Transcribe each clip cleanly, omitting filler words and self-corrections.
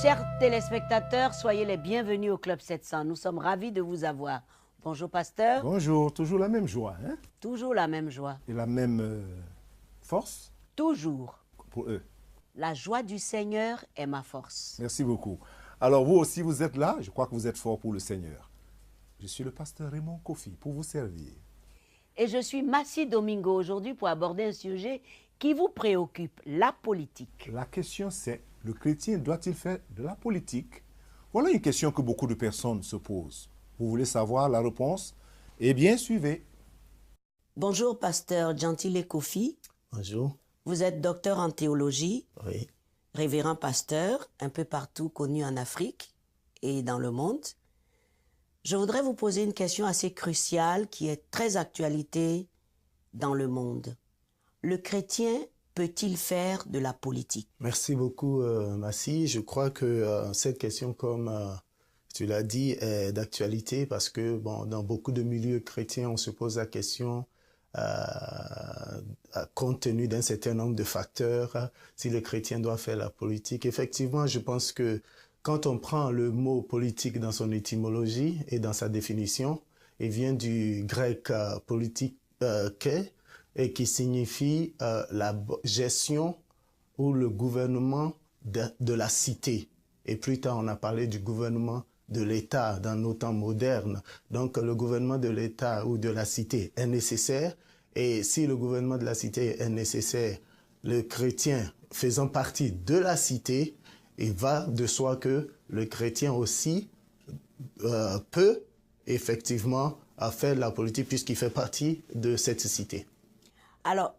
Chers téléspectateurs, soyez les bienvenus au Club 700. Nous sommes ravis de vous avoir. Bonjour, pasteur. Bonjour, toujours la même joie, hein? Toujours la même joie. Et la même force Toujours. pour eux. La joie du Seigneur est ma force. Merci beaucoup. Alors vous aussi, vous êtes là, je crois que vous êtes fort pour le Seigneur. Je suis le pasteur Raymond Kofi pour vous servir. Et je suis Massi Domingo aujourd'hui pour aborder un sujet qui vous préoccupe, la politique. La question c'est, le chrétien doit-il faire de la politique? Voilà une question que beaucoup de personnes se posent. Vous voulez savoir la réponse? Eh bien, suivez. Bonjour, pasteur Gentile Kofi. Bonjour. Vous êtes docteur en théologie, Oui. révérend pasteur, un peu partout connu en Afrique et dans le monde. Je voudrais vous poser une question assez cruciale qui est très actualité dans le monde. Le chrétien peut-il faire de la politique? Merci beaucoup, Massi. Je crois que cette question, comme tu l'as dit, est d'actualité parce que dans beaucoup de milieux chrétiens, on se pose la question, compte tenu d'un certain nombre de facteurs, si le chrétien doit faire la politique. Effectivement, je pense que quand on prend le mot politique dans son étymologie et dans sa définition, il vient du grec politique et qui signifie la gestion ou le gouvernement de la cité. Et plus tard, on a parlé du gouvernement de l'État dans nos temps modernes. Donc, le gouvernement de l'État ou de la cité est nécessaire. Et si le gouvernement de la cité est nécessaire, le chrétien faisant partie de la cité, il va de soi que le chrétien aussi peut effectivement faire de la politique puisqu'il fait partie de cette cité. Alors,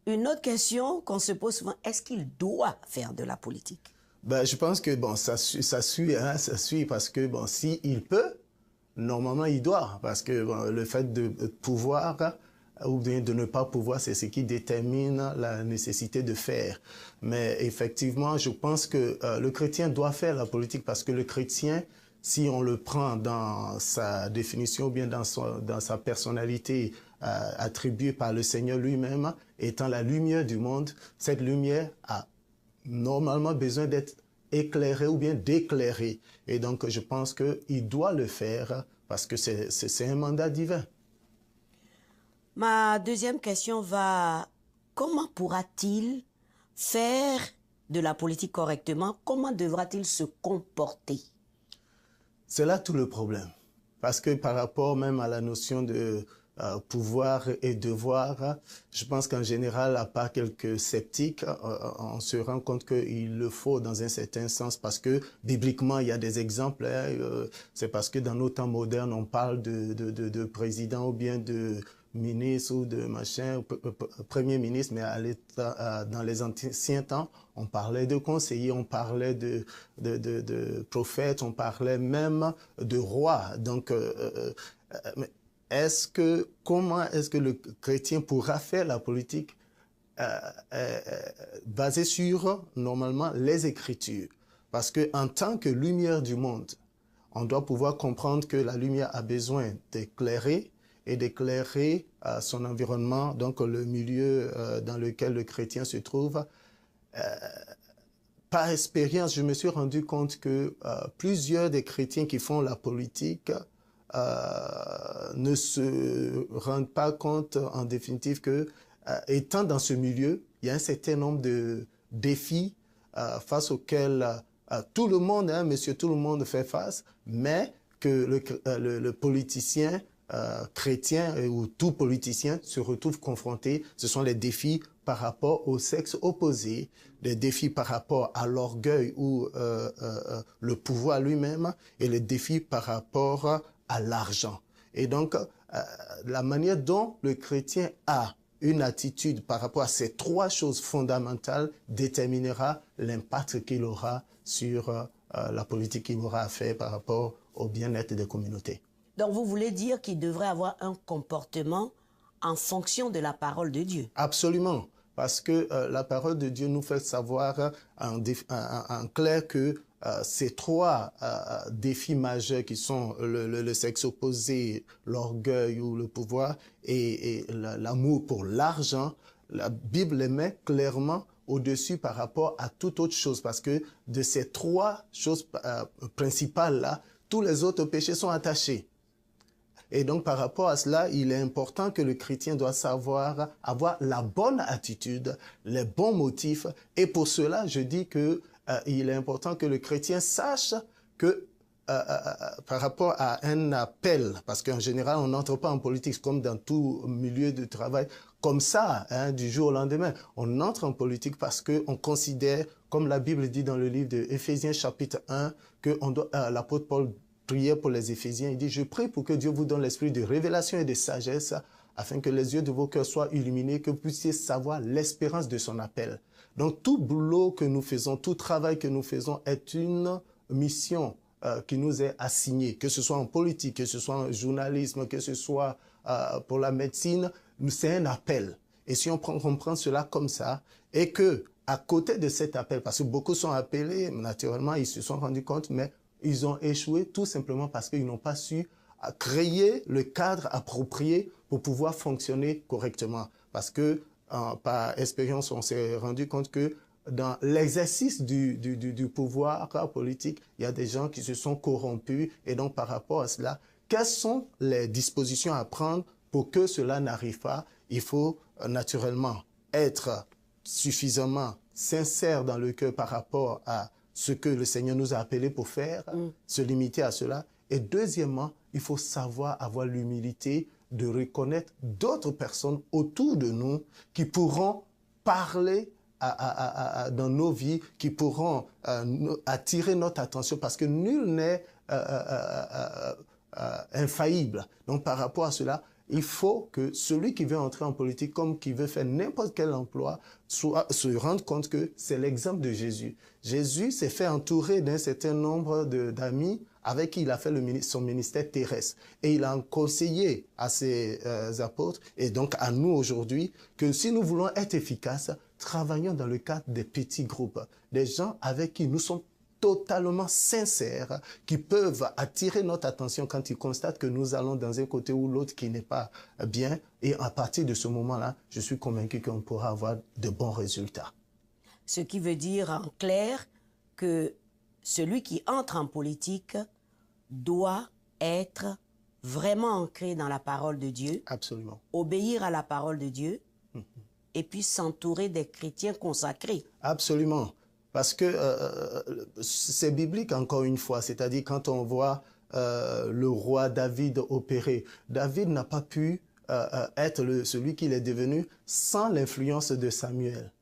une autre question qu'on se pose souvent, est-ce qu'il doit faire de la politique? Je pense que ça suit parce que s'il peut, normalement il doit, parce que le fait de pouvoir ou bien de ne pas pouvoir, c'est ce qui détermine la nécessité de faire. Mais effectivement, je pense que le chrétien doit faire la politique parce que le chrétien, si on le prend dans sa définition ou bien dans sa personnalité attribuée par le Seigneur lui-même, étant la lumière du monde, cette lumière a normalement besoin d'être éclairée ou bien d'éclairer. Et donc, je pense qu'il doit le faire parce que c'est un mandat divin. Ma deuxième question va, comment pourra-t-il faire de la politique correctement? Comment devra-t-il se comporter? C'est là tout le problème. Parce que par rapport même à la notion de pouvoir et devoir, je pense qu'en général, à part quelques sceptiques, on se rend compte qu'il le faut dans un certain sens parce que bibliquement, il y a des exemples. C'est parce que dans nos temps modernes, on parle de président ou bien de ministre ou de machin, premier ministre, mais dans les anciens temps, on parlait de conseillers, on parlait de prophètes, on parlait même de rois. Donc, comment est-ce que le chrétien pourra faire la politique basée sur, normalement, les Écritures? Parce qu'en tant que lumière du monde, on doit pouvoir comprendre que la lumière a besoin d'éclairer et d'éclairer son environnement, donc le milieu dans lequel le chrétien se trouve. Par expérience, je me suis rendu compte que plusieurs des chrétiens qui font la politique ne se rendent pas compte, en définitive, que étant dans ce milieu, il y a un certain nombre de défis face auxquels tout le monde, monsieur tout le monde fait face, mais que le politicien chrétien ou tout politicien se retrouve confronté. Ce sont les défis par rapport au sexe opposé, les défis par rapport à l'orgueil ou le pouvoir lui-même et les défis par rapport à l'argent. Et donc, la manière dont le chrétien a une attitude par rapport à ces trois choses fondamentales déterminera l'impact qu'il aura sur la politique qu'il aura à faire par rapport au bien-être des communautés. Donc, vous voulez dire qu'il devrait avoir un comportement en fonction de la parole de Dieu? Absolument, parce que la parole de Dieu nous fait savoir en clair que ces trois défis majeurs qui sont le sexe opposé, l'orgueil ou le pouvoir et l'amour pour l'argent, la Bible les met clairement au-dessus par rapport à toute autre chose, parce que de ces trois choses principales-là, tous les autres péchés sont attachés. Et donc, par rapport à cela, il est important que le chrétien doit savoir avoir la bonne attitude, les bons motifs. Et pour cela, je dis que il est important que le chrétien sache que par rapport à un appel, parce qu'en général, on n'entre pas en politique comme dans tout milieu de travail, comme ça, hein, du jour au lendemain. On entre en politique parce qu'on considère, comme la Bible dit dans le livre de Éphésiens chapitre 1, que l'apôtre Paul priait pour les Éphésiens. Il dit, je prie pour que Dieu vous donne l'esprit de révélation et de sagesse, afin que les yeux de vos cœurs soient illuminés, que vous puissiez savoir l'espérance de son appel. Donc, tout boulot que nous faisons, tout travail que nous faisons est une mission qui nous est assignée, que ce soit en politique, que ce soit en journalisme, que ce soit pour la médecine, c'est un appel. Et si on comprend cela comme ça, et que à côté de cet appel, parce que beaucoup sont appelés, naturellement, ils se sont rendus compte, mais ils ont échoué tout simplement parce qu'ils n'ont pas su créer le cadre approprié pour pouvoir fonctionner correctement. Parce que, par expérience, on s'est rendu compte que dans l'exercice du pouvoir politique, il y a des gens qui se sont corrompus. Et donc, par rapport à cela, quelles sont les dispositions à prendre pour que cela n'arrive pas? Il faut naturellement être suffisamment sincère dans le cœur par rapport à ce que le Seigneur nous a appelés pour faire, se limiter à cela. Et deuxièmement, il faut savoir avoir l'humilité de reconnaître d'autres personnes autour de nous qui pourront parler dans nos vies, qui pourront attirer notre attention, parce que nul n'est infaillible. Donc par rapport à cela, il faut que celui qui veut entrer en politique, comme qui veut faire n'importe quel emploi, se rende compte que c'est l'exemple de Jésus. Jésus s'est fait entourer d'un certain nombre d'amis avec qui il a fait son ministère terrestre. Et il a conseillé à ses apôtres, et donc à nous aujourd'hui, que si nous voulons être efficaces, travaillons dans le cadre des petits groupes, des gens avec qui nous sommes totalement sincères, qui peuvent attirer notre attention quand ils constatent que nous allons dans un côté ou l'autre qui n'est pas bien. Et à partir de ce moment-là, je suis convaincu qu'on pourra avoir de bons résultats. Ce qui veut dire en clair que celui qui entre en politique doit être vraiment ancré dans la parole de Dieu. Absolument. Obéir à la parole de Dieu et puis s'entourer des chrétiens consacrés. Absolument. Parce que c'est biblique encore une fois, c'est-à-dire quand on voit le roi David opérer, David n'a pas pu être celui qu'il est devenu sans l'influence de Samuel.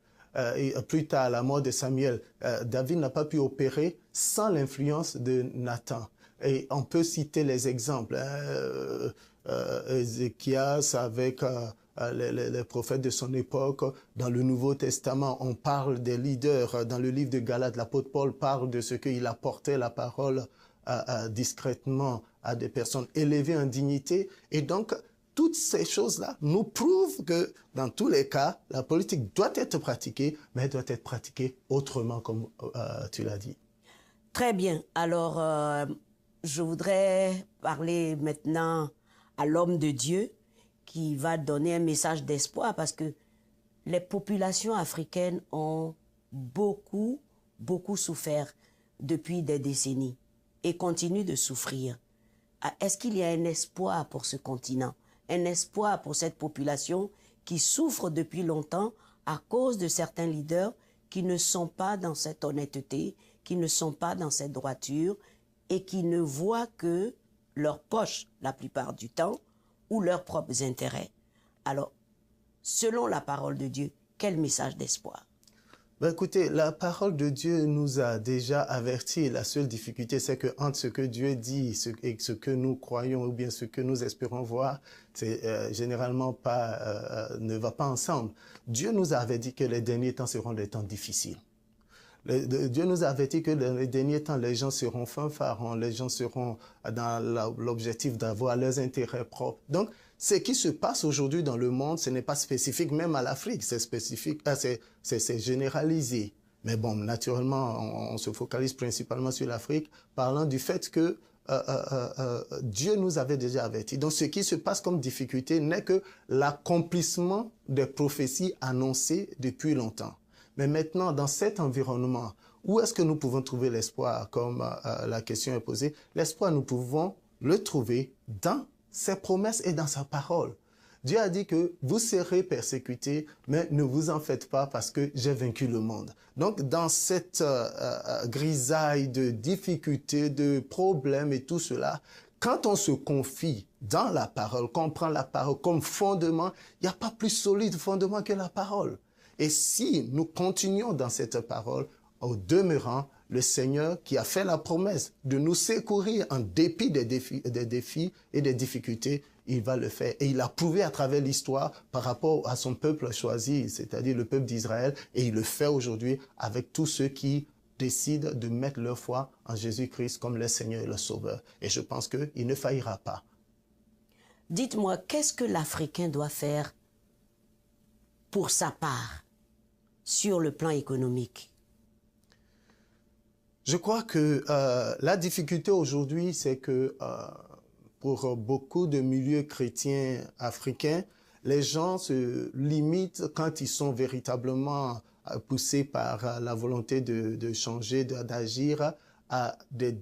Et plus tard, à la mort de Samuel, David n'a pas pu opérer sans l'influence de Nathan. Et on peut citer les exemples, Ézéchias avec les prophètes de son époque. Dans le Nouveau Testament, on parle des leaders. Dans le livre de Galates, l'apôtre Paul parle de ce qu'il apportait la parole discrètement à des personnes élevées en dignité. Et donc, toutes ces choses-là nous prouvent que, dans tous les cas, la politique doit être pratiquée, mais elle doit être pratiquée autrement, comme tu l'as dit. Très bien. Alors, je voudrais parler maintenant à l'homme de Dieu qui va donner un message d'espoir, parce que les populations africaines ont beaucoup souffert depuis des décennies et continuent de souffrir. Est-ce qu'il y a un espoir pour ce continent, un espoir pour cette population qui souffre depuis longtemps à cause de certains leaders qui ne sont pas dans cette honnêteté, qui ne sont pas dans cette droiture et qui ne voient que leur poche la plupart du temps ou leurs propres intérêts? Alors, selon la parole de Dieu, quel message d'espoir? Ben écoutez, la parole de Dieu nous a déjà avertis. La seule difficulté, c'est que entre ce que Dieu dit et ce que nous croyons ou bien ce que nous espérons voir, c'est généralement ne va pas ensemble. Dieu nous avait dit que les derniers temps seront des temps difficiles. Dieu nous a averti que dans les derniers temps, les gens seront fanfarons, les gens seront dans l'objectif d'avoir leurs intérêts propres. Donc, ce qui se passe aujourd'hui dans le monde, ce n'est pas spécifique même à l'Afrique, c'est spécifique, c'est généralisé. Mais bon, naturellement, on se focalise principalement sur l'Afrique, parlant du fait que Dieu nous avait déjà avertis. Donc, ce qui se passe comme difficulté n'est que l'accomplissement des prophéties annoncées depuis longtemps. Mais maintenant, dans cet environnement, où est-ce que nous pouvons trouver l'espoir, comme la question est posée? L'espoir, nous pouvons le trouver dans ses promesses et dans sa parole. Dieu a dit que vous serez persécutés, mais ne vous en faites pas parce que j'ai vaincu le monde. Donc, dans cette grisaille de difficultés, de problèmes et tout cela, quand on se confie dans la parole, qu'on prend la parole comme fondement, il n'y a pas plus solide fondement que la parole. Et si nous continuons dans cette parole, au demeurant, le Seigneur qui a fait la promesse de nous secourir en dépit des défis et des difficultés, il va le faire. Et il a prouvé à travers l'histoire par rapport à son peuple choisi, c'est-à-dire le peuple d'Israël, et il le fait aujourd'hui avec tous ceux qui décident de mettre leur foi en Jésus-Christ comme le Seigneur et le Sauveur. Et je pense qu'il ne faillira pas. Dites-moi, qu'est-ce que l'Africain doit faire pour sa part sur le plan économique? Je crois que la difficulté aujourd'hui, c'est que pour beaucoup de milieux chrétiens africains, les gens se limitent quand ils sont véritablement poussés par la volonté de changer, d'agir à des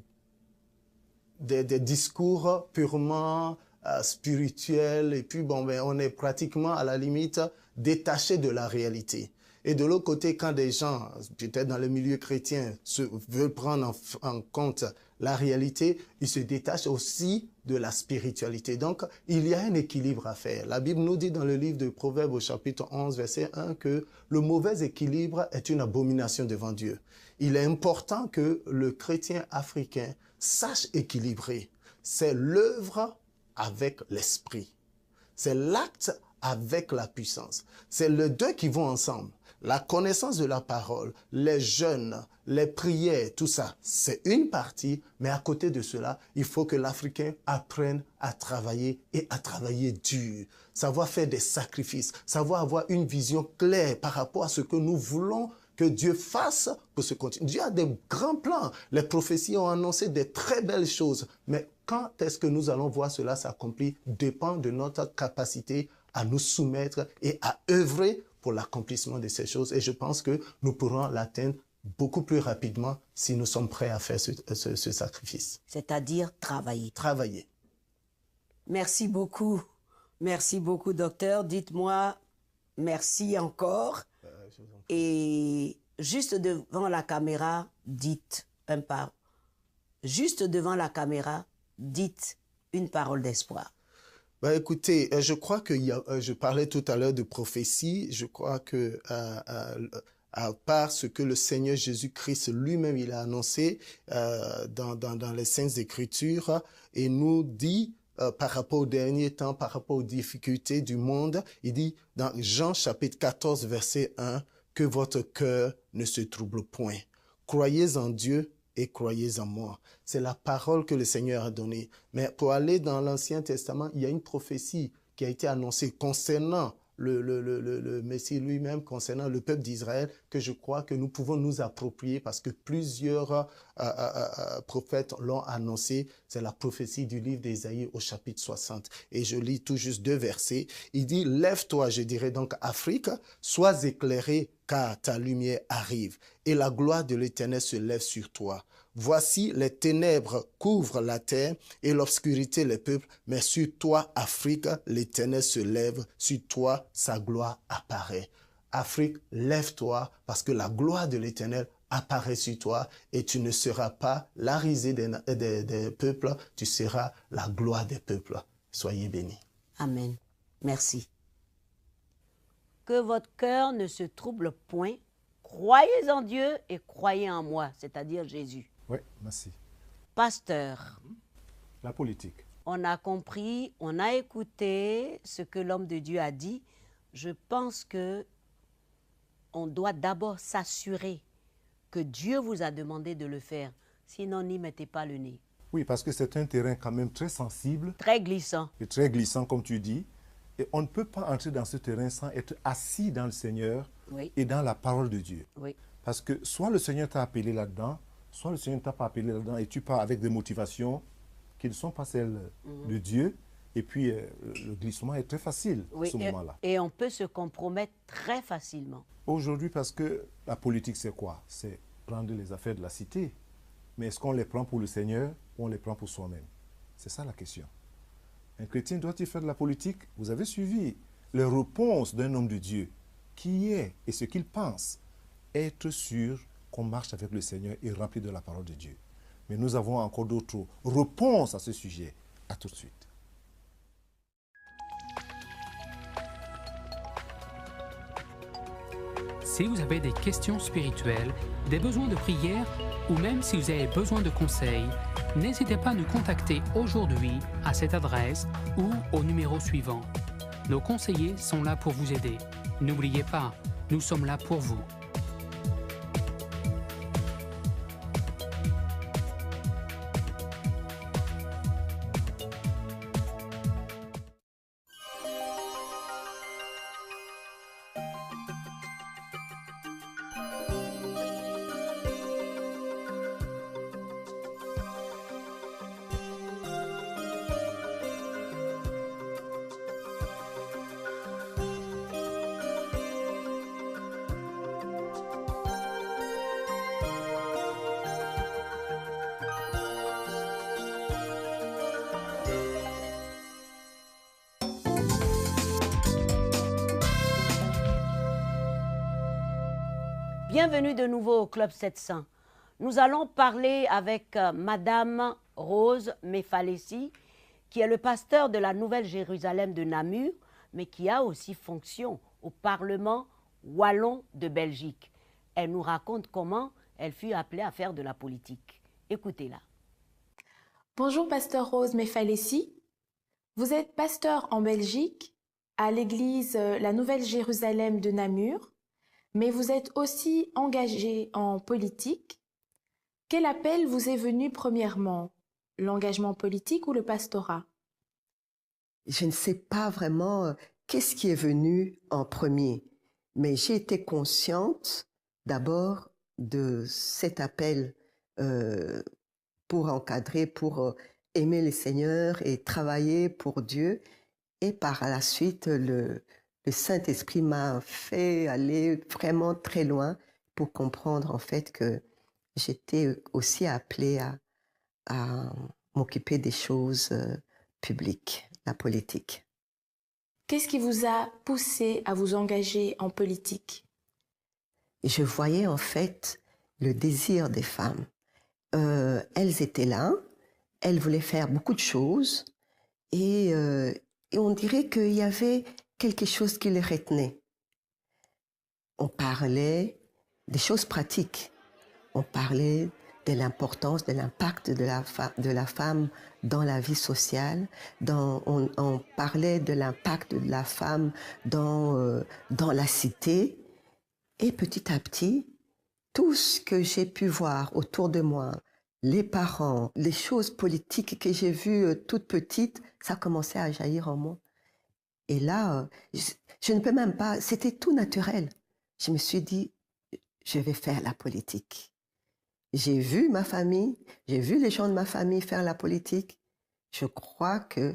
discours purement spirituels. Et puis, bon, ben, on est pratiquement à la limite détaché de la réalité. Et de l'autre côté, quand des gens, peut-être dans le milieu chrétien, veulent prendre en compte la réalité, ils se détachent aussi de la spiritualité. Donc, il y a un équilibre à faire. La Bible nous dit dans le livre de Proverbes au chapitre 11, verset 1, que le mauvais équilibre est une abomination devant Dieu. Il est important que le chrétien africain sache équilibrer. C'est l'œuvre avec l'esprit. C'est l'acte avec la puissance. C'est les deux qui vont ensemble. La connaissance de la parole, les jeûnes, les prières, tout ça, c'est une partie, mais à côté de cela, il faut que l'Africain apprenne à travailler et à travailler dur, savoir faire des sacrifices, savoir avoir une vision claire par rapport à ce que nous voulons que Dieu fasse pour ce continent. Dieu a des grands plans. Les prophéties ont annoncé des très belles choses, mais quand est-ce que nous allons voir cela s'accomplir dépend de notre capacité à nous soumettre et à œuvrer pour l'accomplissement de ces choses. Et je pense que nous pourrons l'atteindre beaucoup plus rapidement si nous sommes prêts à faire ce sacrifice. C'est-à-dire travailler. Travailler. Merci beaucoup. Merci beaucoup, docteur. Dites-moi merci encore. Et juste devant la caméra, dites juste devant la caméra, dites une parole d'espoir. Ben écoutez, je crois que je parlais tout à l'heure de prophétie. Je crois que à part ce que le Seigneur Jésus-Christ lui-même il a annoncé dans les Saintes Écritures et nous dit par rapport aux derniers temps, par rapport aux difficultés du monde, il dit dans Jean chapitre 14 verset 1 que votre cœur ne se trouble point. Croyez en Dieu et croyez en moi. C'est la parole que le Seigneur a donnée. Mais pour aller dans l'Ancien Testament, il y a une prophétie qui a été annoncée concernant le Messie lui-même, concernant le peuple d'Israël, que je crois que nous pouvons nous approprier parce que plusieurs prophètes l'ont annoncé. C'est la prophétie du livre d'Ésaïe au chapitre 60. Et je lis tout juste 2 versets. Il dit, lève-toi, je dirais donc Afrique, sois éclairé car ta lumière arrive et la gloire de l'Éternel se lève sur toi. Voici, les ténèbres couvrent la terre et l'obscurité les peuples, mais sur toi, Afrique, l'Éternel se lève, sur toi, sa gloire apparaît. Afrique, lève-toi, parce que la gloire de l'Éternel apparaît sur toi et tu ne seras pas la risée des peuples, tu seras la gloire des peuples. Soyez bénis. Amen. Merci. Que votre cœur ne se trouble point. Croyez en Dieu et croyez en moi, c'est-à-dire Jésus. Oui, merci. Pasteur, La politique. on a compris, on a écouté ce que l'homme de Dieu a dit. Je pense que on doit d'abord s'assurer que Dieu vous a demandé de le faire. Sinon, n'y mettez pas le nez. Oui, parce que c'est un terrain quand même très sensible. Très glissant. Et très glissant, comme tu dis. Et on ne peut pas entrer dans ce terrain sans être assis dans le Seigneur et dans la parole de Dieu. Oui. Parce que soit le Seigneur t'a appelé là-dedans, soit le Seigneur ne t'a pas appelé là-dedans et tu pars avec des motivations qui ne sont pas celles de Dieu. Et puis, le glissement est très facile à Oui, ce moment-là. et on peut se compromettre très facilement. Aujourd'hui, parce que la politique, c'est quoi? C'est prendre les affaires de la cité. Mais est-ce qu'on les prend pour le Seigneur ou on les prend pour soi-même? C'est ça la question. Un chrétien doit-il faire de la politique? Vous avez suivi les réponses d'un homme de Dieu qui est et ce qu'il pense. Être sûr qu'on marche avec le Seigneur et rempli de la parole de Dieu. Mais nous avons encore d'autres réponses à ce sujet. À tout de suite. Si vous avez des questions spirituelles, des besoins de prière ou même si vous avez besoin de conseils, n'hésitez pas à nous contacter aujourd'hui à cette adresse ou au numéro suivant. Nos conseillers sont là pour vous aider. N'oubliez pas, nous sommes là pour vous. Bienvenue de nouveau au Club 700. Nous allons parler avec Madame Rose Mefalessi, qui est le pasteur de la Nouvelle Jérusalem de Namur, mais qui a aussi fonction au Parlement wallon de Belgique. Elle nous raconte comment elle fut appelée à faire de la politique. Écoutez-la. Bonjour, pasteur Rose Mefalessi. Vous êtes pasteur en Belgique, à l'église La Nouvelle Jérusalem de Namur, mais vous êtes aussi engagé en politique. Quel appel vous est venu premièrement, l'engagement politique ou le pastorat? Je ne sais pas vraiment qu'est-ce qui est venu en premier, mais j'ai été consciente d'abord de cet appel pour encadrer, pour aimer le Seigneur et travailler pour Dieu. Et par la suite, le Saint-Esprit m'a fait aller vraiment très loin pour comprendre en fait que j'étais aussi appelée à m'occuper des choses publiques, la politique. Qu'est-ce qui vous a poussé à vous engager en politique? Je voyais en fait le désir des femmes. Elles étaient là, elles voulaient faire beaucoup de choses et on dirait qu'il y avait quelque chose qui les retenait. On parlait des choses pratiques. On parlait de l'importance, de l'impact de la femme dans la vie sociale. On parlait de l'impact de la femme dans la cité. Et petit à petit, tout ce que j'ai pu voir autour de moi, les parents, les choses politiques que j'ai vues toute petite, ça commençait à jaillir en moi. Et là, je ne peux même pas, c'était tout naturel. Je me suis dit, je vais faire la politique. J'ai vu ma famille, j'ai vu les gens de ma famille faire la politique. Je crois que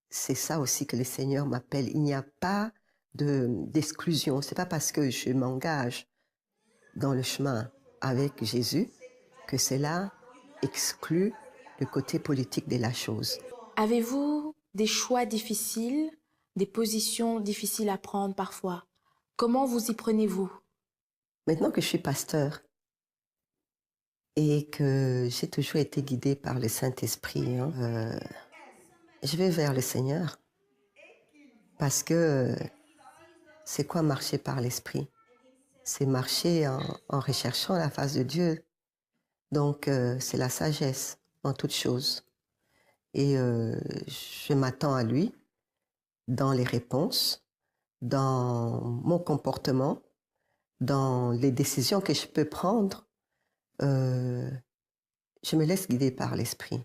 c'est ça aussi que le Seigneur m'appelle. Il n'y a pas d'exclusion. C'est pas parce que je m'engage dans le chemin avec Jésus que cela exclut le côté politique de la chose. Avez-vous des choix difficiles, des positions difficiles à prendre parfois? Comment vous y prenez-vous? Maintenant que je suis pasteur et que j'ai toujours été guidée par le Saint-Esprit, je vais vers le Seigneur. Parce que c'est quoi marcher par l'Esprit? C'est marcher en recherchant la face de Dieu. Donc, c'est la sagesse en toutes choses. Et je m'attends à lui dans les réponses, dans mon comportement, dans les décisions que je peux prendre. Je me laisse guider par l'Esprit.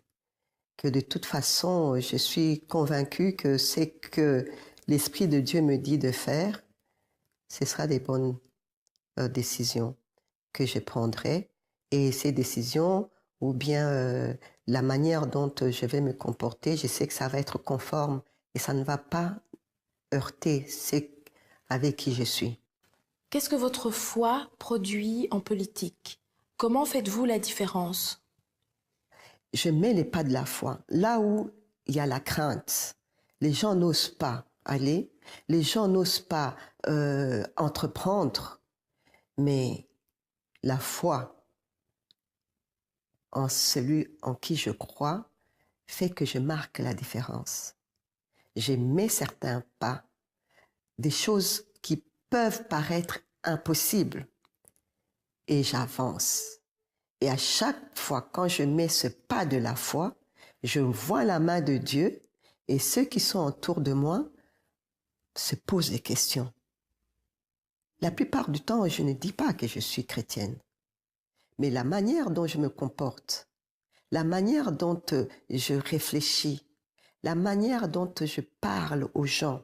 Que de toute façon, je suis convaincue que c'est que l'Esprit de Dieu me dit de faire, ce sera des bonnes décisions que je prendrai. Et ces décisions, ou bien la manière dont je vais me comporter, je sais que ça va être conforme et ça ne va pas heurter ceux avec qui je suis. Qu'est-ce que votre foi produit en politique? Comment faites-vous la différence? Je mets les pas de la foi. Là où il y a la crainte, les gens n'osent pas aller, les gens n'osent pas entreprendre, mais la foi en celui en qui je crois fait que je marque la différence. Je mets certains pas, des choses qui peuvent paraître impossibles, et j'avance. Et à chaque fois, quand je mets ce pas de la foi, je vois la main de Dieu et ceux qui sont autour de moi se posent des questions. La plupart du temps, je ne dis pas que je suis chrétienne, mais la manière dont je me comporte, la manière dont je réfléchis, la manière dont je parle aux gens,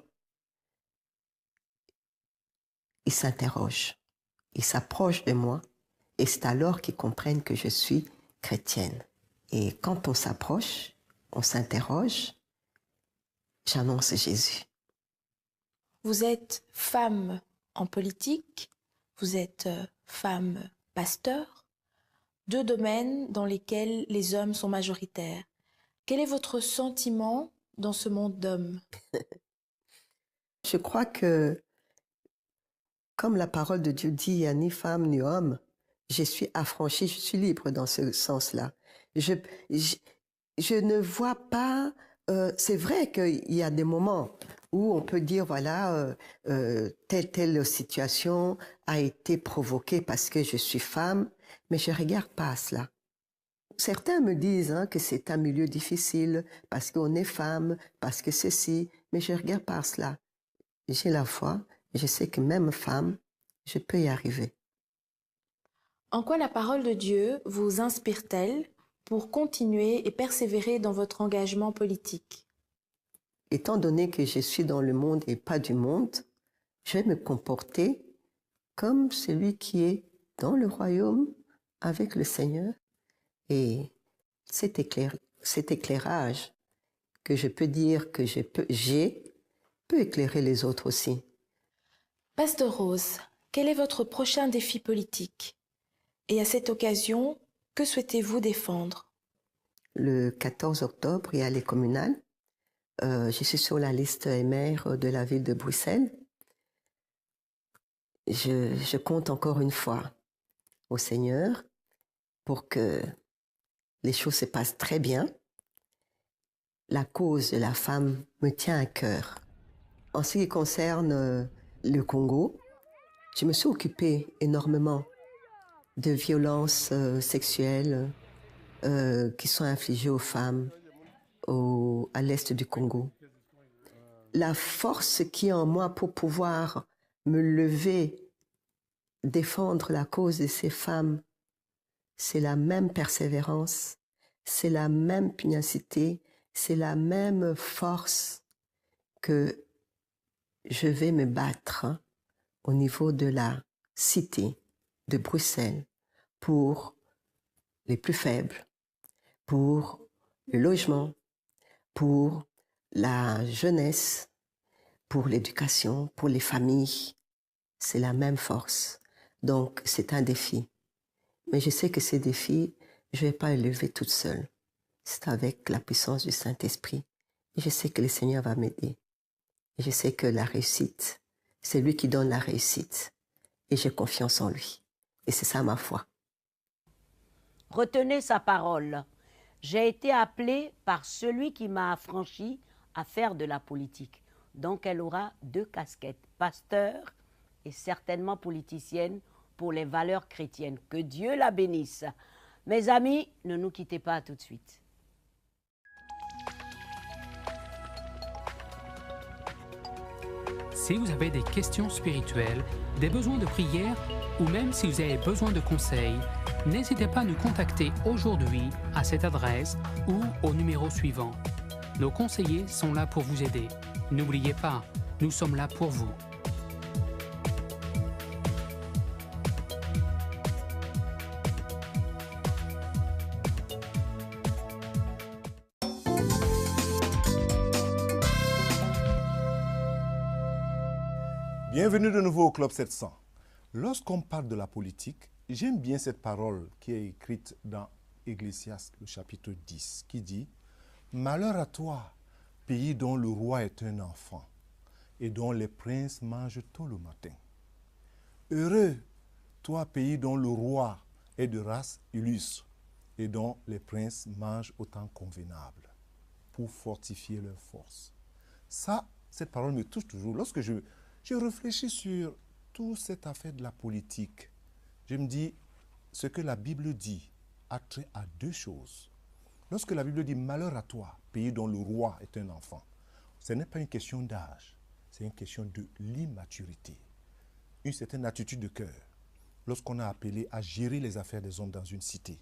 ils s'interrogent, ils s'approchent de moi et c'est alors qu'ils comprennent que je suis chrétienne. Et quand on s'approche, on s'interroge, j'annonce Jésus. Vous êtes femme en politique, vous êtes femme pasteur, deux domaines dans lesquels les hommes sont majoritaires. Quel est votre sentiment dans ce monde d'hommes? Je crois que, comme la parole de Dieu dit, il n'y a ni femme ni homme, je suis affranchie, je suis libre dans ce sens-là. Je ne vois pas... c'est vrai qu'il y a des moments où on peut dire, voilà, telle situation a été provoquée parce que je suis femme, mais je ne regarde pas à cela. Certains me disent que c'est un milieu difficile parce qu'on est femme, parce que ceci, mais je ne regarde pas à cela. J'ai la foi, je sais que même femme, je peux y arriver. En quoi la parole de Dieu vous inspire-t-elle pour continuer et persévérer dans votre engagement politique? Étant donné que je suis dans le monde et pas du monde, je vais me comporter comme celui qui est dans le royaume avec le Seigneur. Et cet éclairage que je peux dire que j'ai peut éclairer les autres aussi. Pasteur Rose, quel est votre prochain défi politique? Et à cette occasion, que souhaitez-vous défendre? Le 14 octobre, il y a les communales. Je suis sur la liste maire de la ville de Bruxelles. Je compte encore une fois au Seigneur pour que les choses se passent très bien. La cause de la femme me tient à cœur. En ce qui concerne le Congo, je me suis occupée énormément de violences sexuelles qui sont infligées aux femmes à l'est du Congo. La force qui est en moi pour pouvoir me lever, défendre la cause de ces femmes, c'est la même persévérance, c'est la même pugnacité, c'est la même force que je vais me battre au niveau de la cité de Bruxelles pour les plus faibles, pour le logement, pour la jeunesse, pour l'éducation, pour les familles. C'est la même force. Donc, c'est un défi. Mais je sais que ces défis, je ne vais pas les lever toute seule. C'est avec la puissance du Saint-Esprit. Et je sais que le Seigneur va m'aider. Et je sais que la réussite, c'est lui qui donne la réussite. Et j'ai confiance en lui. Et c'est ça ma foi. Retenez sa parole. J'ai été appelée par celui qui m'a affranchi à faire de la politique. Donc elle aura deux casquettes, pasteur et certainement politicienne pour les valeurs chrétiennes. Que Dieu la bénisse. Mes amis, ne nous quittez pas tout de suite. Si vous avez des questions spirituelles, des besoins de prière ou même si vous avez besoin de conseils, n'hésitez pas à nous contacter aujourd'hui à cette adresse ou au numéro suivant. Nos conseillers sont là pour vous aider. N'oubliez pas, nous sommes là pour vous. Bienvenue de nouveau au Club 700. Lorsqu'on parle de la politique, j'aime bien cette parole qui est écrite dans Ecclésiaste, le chapitre 10, qui dit « Malheur à toi, pays dont le roi est un enfant, et dont les princes mangent tôt le matin. Heureux, toi, pays dont le roi est de race illustre, et dont les princes mangent au temps convenable, pour fortifier leurs forces. » Ça, cette parole me touche toujours. Lorsque je réfléchis sur toute cette affaire de la politique, je me dis, ce que la Bible dit a trait à deux choses. Lorsque la Bible dit « Malheur à toi, pays dont le roi est un enfant », ce n'est pas une question d'âge, c'est une question de l'immaturité, une certaine attitude de cœur. Lorsqu'on a appelé à gérer les affaires des hommes dans une cité,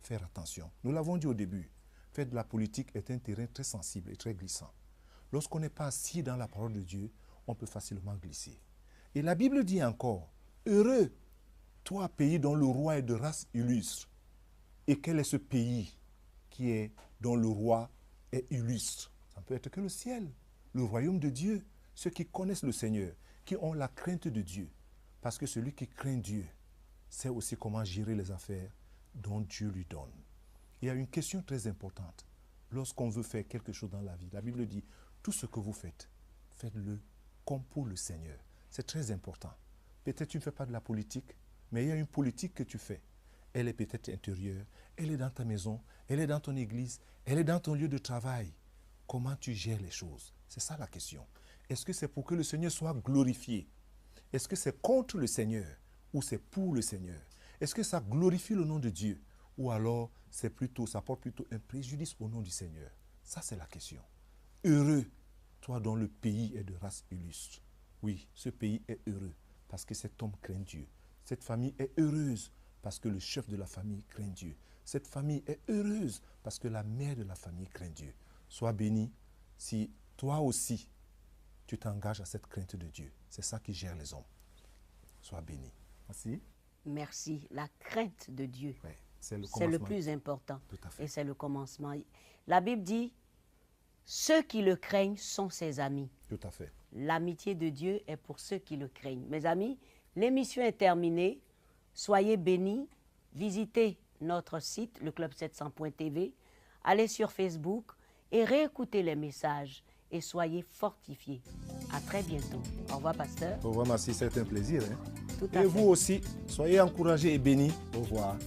faire attention. Nous l'avons dit au début, faire de la politique est un terrain très sensible et très glissant. Lorsqu'on n'est pas assis dans la parole de Dieu, on peut facilement glisser. Et la Bible dit encore, « Heureux, toi, pays dont le roi est de race illustre. » Et quel est ce pays dont le roi est illustre? Ça ne peut être que le ciel, le royaume de Dieu, ceux qui connaissent le Seigneur, qui ont la crainte de Dieu. Parce que celui qui craint Dieu sait aussi comment gérer les affaires dont Dieu lui donne. Il y a une question très importante. Lorsqu'on veut faire quelque chose dans la vie, la Bible dit, tout ce que vous faites, faites-le comme pour le Seigneur. C'est très important. Peut-être tu ne fais pas de la politique, mais il y a une politique que tu fais. Elle est peut-être intérieure, elle est dans ta maison, elle est dans ton église, elle est dans ton lieu de travail. Comment tu gères les choses? C'est ça la question. Est-ce que c'est pour que le Seigneur soit glorifié? Est-ce que c'est contre le Seigneur ou c'est pour le Seigneur? Est-ce que ça glorifie le nom de Dieu ou alors ça porte plutôt un préjudice au nom du Seigneur? Ça, c'est la question. Heureux, toi dont le pays est de race illustre. Oui, ce pays est heureux parce que cet homme craint Dieu. Cette famille est heureuse parce que le chef de la famille craint Dieu. Cette famille est heureuse parce que la mère de la famille craint Dieu. Sois béni si toi aussi tu t'engages à cette crainte de Dieu. C'est ça qui gère les hommes. Sois béni. Merci. Merci. La crainte de Dieu, Ouais, c'est le plus important. Tout à fait. Et c'est le commencement. La Bible dit, ceux qui le craignent sont ses amis. Tout à fait. L'amitié de Dieu est pour ceux qui le craignent. Mes amis, l'émission est terminée. Soyez bénis. Visitez notre site, leclub700.tv. Allez sur Facebook et réécoutez les messages. Et soyez fortifiés. À très bientôt. Au revoir, pasteur. Au revoir, merci. C'est un plaisir. Tout à Et fait. vous aussi, soyez encouragés et bénis. Au revoir.